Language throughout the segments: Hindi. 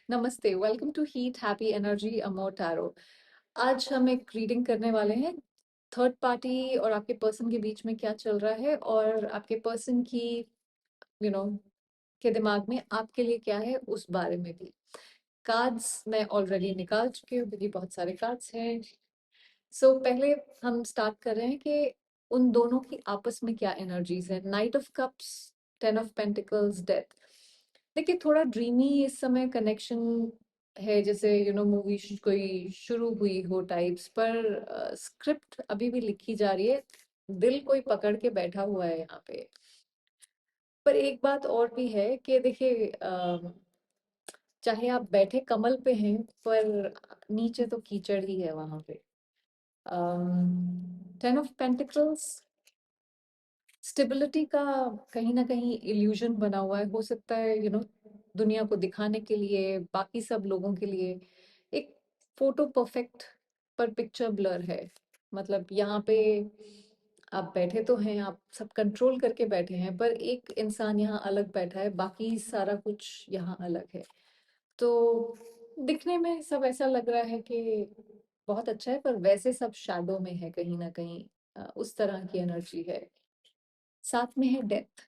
नमस्ते, welcome to heat happy energy amor tarot. आज हम एक रीडिंग करने वाले हैं। थर्ड पार्टी और आपके पर्सन के बीच में क्या चल रहा है और आपके पर्सन की यू नो के दिमाग में आपके लिए क्या है उस बारे में भी। कार्ड्स मैं ऑलरेडी निकाल चुकी हूँ क्योंकि बहुत सारे कार्ड्स हैं। पहले हम स्टार्ट कर रहे हैं कि उन दोनों की आपस में क्या एनर्जीज है। Night of cups, 10 of pentacles, death. देखिए थोड़ा ड्रीमी इस समय कनेक्शन है, जैसे मूवी कोई शुरू हुई हो टाइप्स, पर स्क्रिप्ट अभी भी लिखी जा रही है। दिल कोई पकड़ के बैठा हुआ है यहाँ पे। पर एक बात और भी है कि देखिए चाहे आप बैठे कमल पे हैं, पर नीचे तो कीचड़ ही है वहां पे। 10 ऑफ पेंटिकल्स स्टेबिलिटी का कहीं ना कहीं इल्यूजन बना हुआ है। हो सकता है दुनिया को दिखाने के लिए, बाकी सब लोगों के लिए एक फोटो परफेक्ट, पर पिक्चर ब्लर है। मतलब यहाँ पे आप बैठे तो हैं, आप सब कंट्रोल करके बैठे हैं, पर एक इंसान यहाँ अलग बैठा है, बाकी सारा कुछ यहाँ अलग है। तो दिखने में सब ऐसा लग रहा है कि बहुत अच्छा है, पर वैसे सब शैडो में है कहीं ना कहीं। उस तरह की एनर्जी है। साथ में है डेथ।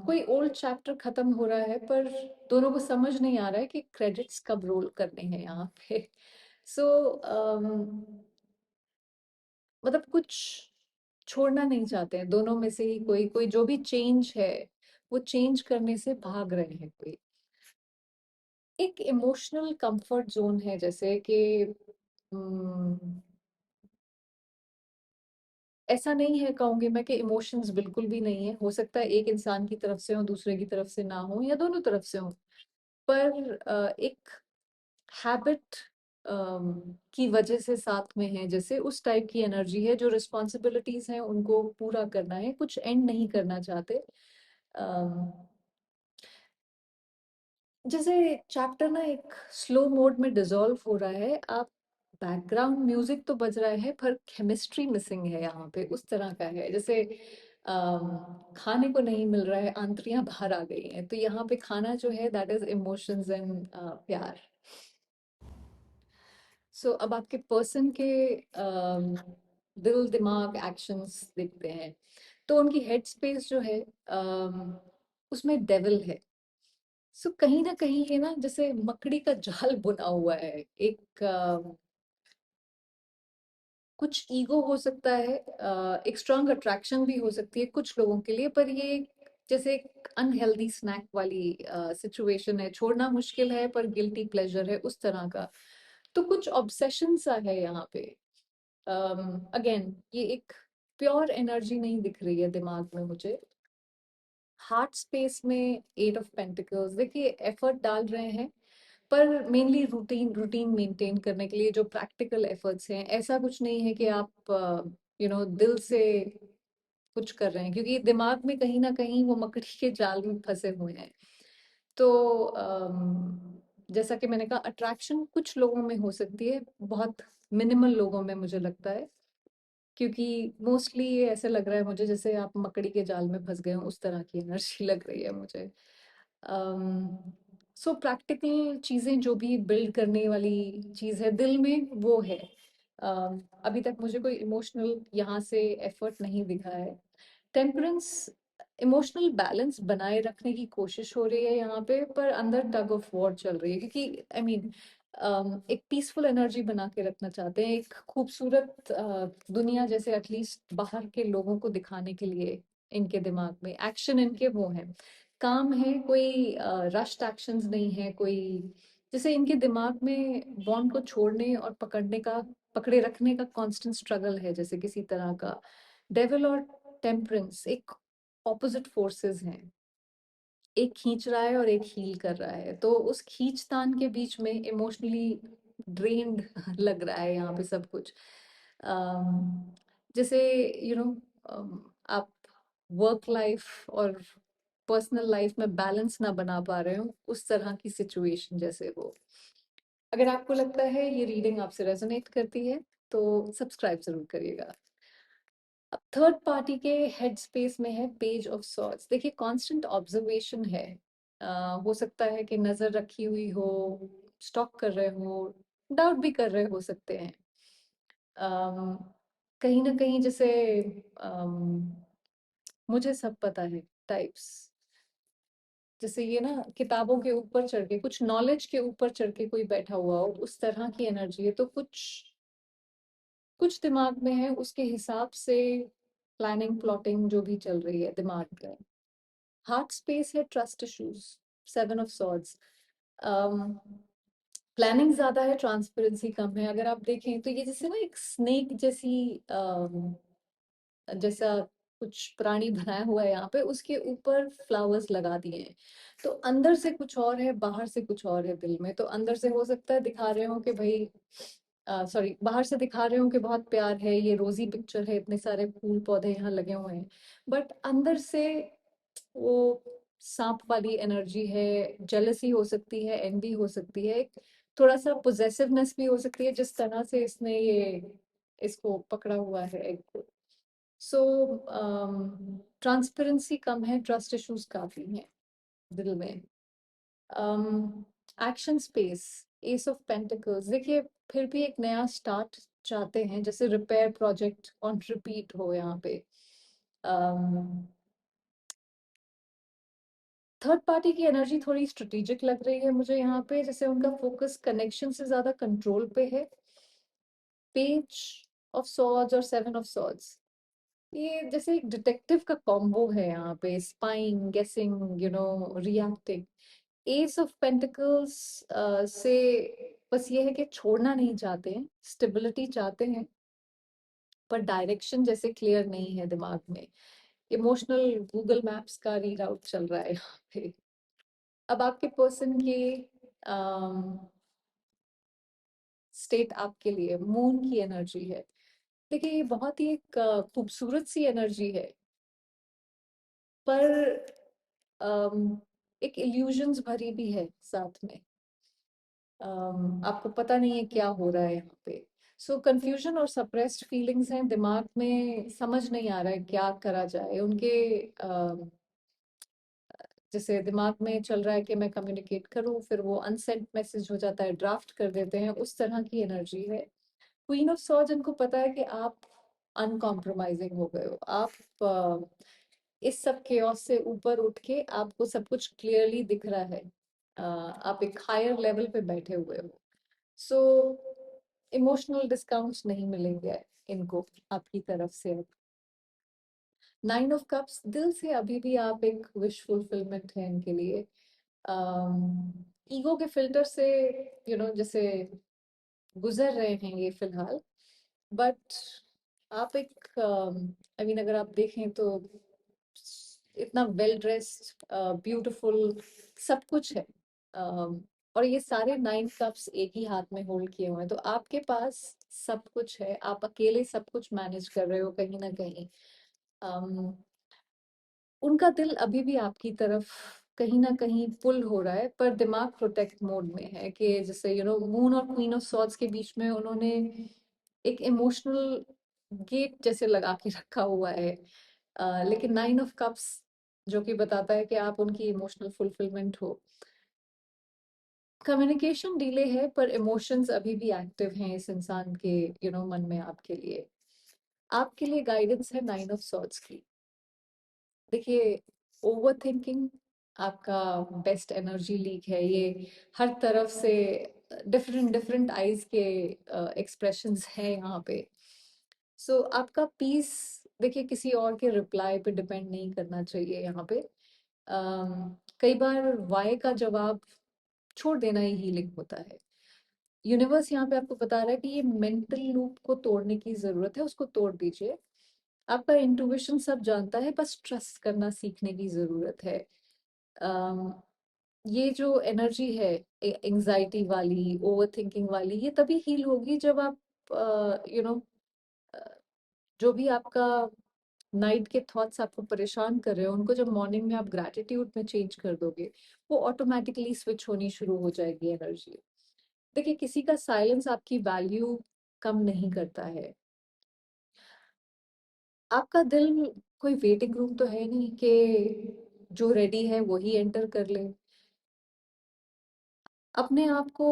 कोई ओल्ड चैप्टर खत्म हो रहा है, पर दोनों को समझ नहीं आ रहा है कि क्रेडिट्स कब रोल करने हैं यहाँ पे। सो मतलब कुछ छोड़ना नहीं चाहते हैं दोनों में से ही। कोई कोई जो भी चेंज है वो चेंज करने से भाग रहे हैं। कोई एक इमोशनल कंफर्ट जोन है, जैसे कि ऐसा नहीं है कहूंगी मैं कि इमोशंस बिल्कुल भी नहीं है। हो सकता है एक इंसान की तरफ से हो, दूसरे की तरफ से ना हो, या दोनों तरफ से हो। पर एक हैबिट की वजह से साथ में है, जैसे उस टाइप की एनर्जी है। जो रिस्पॉन्सिबिलिटीज हैं उनको पूरा करना है, कुछ एंड नहीं करना चाहते। अम, जैसे चैप्टर ना एक स्लो मोड में डिसॉल्व हो रहा है। आप बैकग्राउंड म्यूजिक तो बज रहा है, पर केमिस्ट्री मिसिंग है यहाँ पे। उस तरह का है जैसे खाने को नहीं मिल रहा है, आंतड़ियां बाहर आ गई हैं, तो यहाँ पे खाना जो है दैट इज इमोशंस एंड प्यार। अब आपके पर्सन के दिल दिमाग एक्शंस दिखते हैं। तो उनकी हेड स्पेस जो है उसमें डेविल है। कहीं ना कहीं ये ना जैसे मकड़ी का जाल बुना हुआ है। एक कुछ ईगो हो सकता है, एक स्ट्रांग अट्रैक्शन भी हो सकती है कुछ लोगों के लिए, पर ये जैसे एक अनहेल्दी स्नैक वाली सिचुएशन है। छोड़ना मुश्किल है, पर गिल्टी प्लेजर है उस तरह का। तो कुछ ऑब्सेशन सा है यहाँ पे। अगेन ये एक प्योर एनर्जी नहीं दिख रही है दिमाग में मुझे। हार्ट स्पेस में 8 ऑफ पेंटिकल्स, देखिए एफर्ट डाल रहे हैं, पर मेनली रूटीन रूटीन मेंटेन करने के लिए जो प्रैक्टिकल एफर्ट्स हैं। ऐसा कुछ नहीं है कि आप दिल से कुछ कर रहे हैं, क्योंकि दिमाग में कहीं ना कहीं वो मकड़ी के जाल में फंसे हुए हैं। तो जैसा कि मैंने कहा, अट्रैक्शन कुछ लोगों में हो सकती है, बहुत मिनिमल लोगों में मुझे लगता है। क्योंकि मोस्टली ये ऐसे लग रहा है मुझे जैसे आप मकड़ी के जाल में फंस गए हो, उस तरह की एनर्जी लग रही है मुझे। प्रैक्टिकल चीजें जो भी बिल्ड करने वाली चीज है दिल में, वो है। अभी तक मुझे कोई इमोशनल यहाँ से एफर्ट नहीं दिखा है। टेम्परेंस, इमोशनल बैलेंस बनाए रखने की कोशिश हो रही है यहाँ पे, पर अंदर टग ऑफ वॉर चल रही है, क्योंकि आई मीन एक पीसफुल एनर्जी बना के रखना चाहते हैं, एक खूबसूरत दुनिया जैसे एटलीस्ट बाहर के लोगों को दिखाने के लिए। इनके दिमाग में एक्शन इनके वो है, काम है, कोई रश्ड एक्शंस नहीं है कोई। जैसे इनके दिमाग में बॉन्ड को छोड़ने और पकड़ने का, पकड़े रखने का कांस्टेंट स्ट्रगल है, जैसे किसी तरह का। डेविल और टेम्परेंस एक ऑपोजिट फोर्सेस हैं। एक खींच रहा है और एक हील कर रहा है, तो उस खींचतान के बीच में इमोशनली ड्रेन्ड लग रहा है यहाँ पे सब कुछ। अम, जैसे यू नो आप वर्क लाइफ और पर्सनल लाइफ में बैलेंस ना बना पा रहे हो, उस तरह की सिचुएशन जैसे वो। अगर आपको लगता है ये रीडिंग आपसे रेजोनेट करती है, तो सब्सक्राइब जरूर करिएगा। अब थर्ड पार्टी के हेड स्पेस में है पेज ऑफ सॉर्ड्स। देखिए कांस्टेंट ऑब्जर्वेशन है। हो सकता है कि नजर रखी हुई हो, स्टॉक कर रहे हो, डाउट भी कर रहे हो सकते हैं। अम, कहीं ना कहीं जैसे अम, मुझे सब पता है टाइप्स, जैसे ये ना किताबों के ऊपर चढ़ के, कुछ नॉलेज के ऊपर चढ़ के कोई बैठा हुआ हो, उस तरह की एनर्जी है। तो कुछ कुछ दिमाग में है, उसके हिसाब से प्लानिंग प्लॉटिंग जो भी चल रही है दिमाग में। हार्ट स्पेस है trust issues, 7 of swords. Planning ज्यादा है, ट्रांसपेरेंसी कम है। अगर आप देखें तो ये जैसे ना एक स्नेक जैसी जैसा कुछ प्राणी बनाया हुआ है यहाँ पे, उसके ऊपर फ्लावर्स लगा दिए हैं। तो अंदर से कुछ और है, बाहर से कुछ और है दिल में। तो अंदर से हो सकता है दिखा रहे हो कि भाई, सॉरी, बाहर से दिखा रहे हो कि बहुत प्यार है, ये रोजी पिक्चर है, इतने सारे फूल पौधे यहाँ लगे हुए हैं, बट अंदर से वो सांप वाली एनर्जी है। जेलसी हो सकती है, एनवी हो सकती है, एक थोड़ा सा पोजेसिवनेस भी हो सकती है, जिस तरह से इसने ये इसको पकड़ा हुआ है एक को। सो ट्रांसपेरेंसी कम है, ट्रस्ट इश्यूज काफी हैं दिल में। Action space, S of pentacles. देखिए, फिर भी एक नया स्टार्ट चाहते हैं, जैसे रिपेयर प्रोजेक्ट ऑन रिपीट हो यहाँ पे। थर्ड पार्टी की एनर्जी थोड़ी स्ट्रेटेजिक लग रही है मुझे यहाँ पे, जैसे उनका फोकस कनेक्शन से ज्यादा कंट्रोल पे है। पेज ऑफ सॉर्ड्स और 7 ऑफ सॉर्ड्स, ये जैसे एक डिटेक्टिव का कॉम्बो है यहाँ पे, स्पाइंग, गेसिंग, रिएक्टिंग। एस ऑफ पेंटिकल्स से बस ये है कि छोड़ना नहीं चाहते हैं, स्टेबिलिटी चाहते हैं, पर डायरेक्शन जैसे क्लियर नहीं है दिमाग में। इमोशनल गूगल मैप्स का रीड आउट चल रहा है यहाँ पे। अब आपके पर्सन की स्टेट आपके लिए मून की एनर्जी है। देखिए, ये बहुत ही एक खूबसूरत सी एनर्जी है, पर अम, एक इल्यूजन्स भरी भी है साथ में। आपको पता नहीं है क्या हो रहा है यहाँ पे। सो कंफ्यूजन और सप्रेस्ड फीलिंग्स हैं दिमाग में, समझ नहीं आ रहा है क्या करा जाए उनके। जैसे दिमाग में चल रहा है कि मैं कम्युनिकेट करूं, फिर वो अनसेंट मैसेज हो जाता है, ड्राफ्ट कर देते हैं, उस तरह की एनर्जी है। क्वीन ऑफ सॉर्ड्स, इनको पता है कि आप अनकॉम्प्रोमाइजिंग हो गए हो। आप इस सब केओस से ऊपर उठ के आपको सब कुछ क्लियरली दिख रहा है। आप एक हायर लेवल पे बैठे हुए हो। सो इमोशनल डिस्काउंट्स नहीं मिलेंगे इनको आपकी तरफ से। 9 ऑफ कप्स, दिल से अभी भी आप एक विश फुलफिलमेंट है इनके लिए। ईगो के फिल्टर से जैसे गुजर रहे हैं ये फिलहाल, बट आप एक आई मीन अगर आप देखें तो इतना वेल ड्रेस्ड, ब्यूटीफुल सब कुछ है। और ये सारे 9 कप्स एक ही हाथ में होल्ड किए हुए हैं, तो आपके पास सब कुछ है, आप अकेले सब कुछ मैनेज कर रहे हो कहीं ना कहीं। um, उनका दिल अभी भी आपकी तरफ कहीं ना कहीं पुल हो रहा है, पर दिमाग प्रोटेक्ट मोड में है कि जैसे मून और क्वीन ऑफ सॉर्ड्स के बीच में उन्होंने एक इमोशनल गेट जैसे लगा के रखा हुआ है। लेकिन 9 ऑफ कप्स जो कि बताता है कि आप उनकी इमोशनल फुलफिलमेंट हो। कम्युनिकेशन डिले है, पर इमोशंस अभी भी एक्टिव हैं इस इंसान के मन में आपके लिए। आपके लिए गाइडेंस है 9 ऑफ सॉर्ड्स की। देखिए, ओवर थिंकिंग आपका बेस्ट एनर्जी लीक है ये। हर तरफ से डिफरेंट डिफरेंट आइज के एक्सप्रेशंस हैं यहाँ पे। सो आपका पीस, देखिए, किसी और के रिप्लाई पे डिपेंड नहीं करना चाहिए यहाँ पे। कई बार वाई का जवाब छोड़ देना ही हीलिंग होता है। यूनिवर्स यहाँ पे आपको बता रहा है कि ये मेंटल लूप को तोड़ने की जरूरत है, उसको तोड़ दीजिए। आपका इंट्यूशन सब जानता है, बस ट्रस्ट करना सीखने की जरूरत है। अम, ये जो एनर्जी है एंजाइटी वाली, ओवर थिंकिंग वाली, ये तभी हील होगी जब आप यू नो जो भी आपका नाइट के थॉट्स आपको परेशान कर रहे हो, उनको जब मॉर्निंग में आप ग्रैटिट्यूड में चेंज कर दोगे, वो ऑटोमेटिकली स्विच होनी शुरू हो जाएगी एनर्जी। देखिए, किसी का साइलेंस आपकी वैल्यू कम नहीं करता है। आपका दिल कोई वेटिंग रूम तो है नहीं कि जो रेडी है वही एंटर कर ले। अपने आप को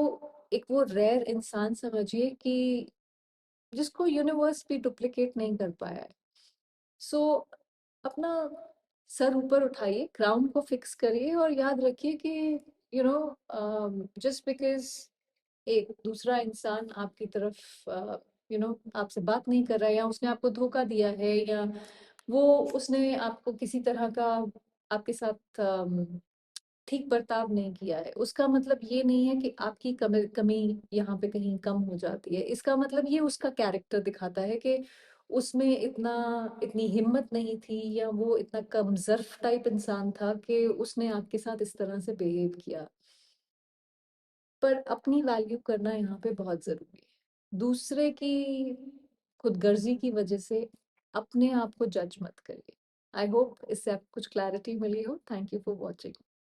एक वो रेयर इंसान समझिए कि जिसको यूनिवर्स भी डुप्लीकेट नहीं कर पाया है। सो अपना सर ऊपर उठाइए, ग्राउंड को फिक्स करिए और याद रखिए कि यू नो जस्ट बिकॉज एक दूसरा इंसान आपकी तरफ आपसे बात नहीं कर रहा है, या उसने आपको धोखा दिया है, या वो उसने आपको किसी तरह का आपके साथ ठीक बर्ताव नहीं किया है, उसका मतलब ये नहीं है कि आपकी कमी कमी यहाँ पे कहीं कम हो जाती है। इसका मतलब ये उसका कैरेक्टर दिखाता है कि उसमें इतनी हिम्मत नहीं थी, या वो इतना कमजोर टाइप इंसान था कि उसने आपके साथ इस तरह से बिहेव किया। पर अपनी वैल्यू करना यहाँ पे बहुत जरूरी है। दूसरे की खुदगर्जी की वजह से अपने आप को जज मत करिए। आई होप इससे आपको कुछ क्लैरिटी मिली हो। Thank you for watching.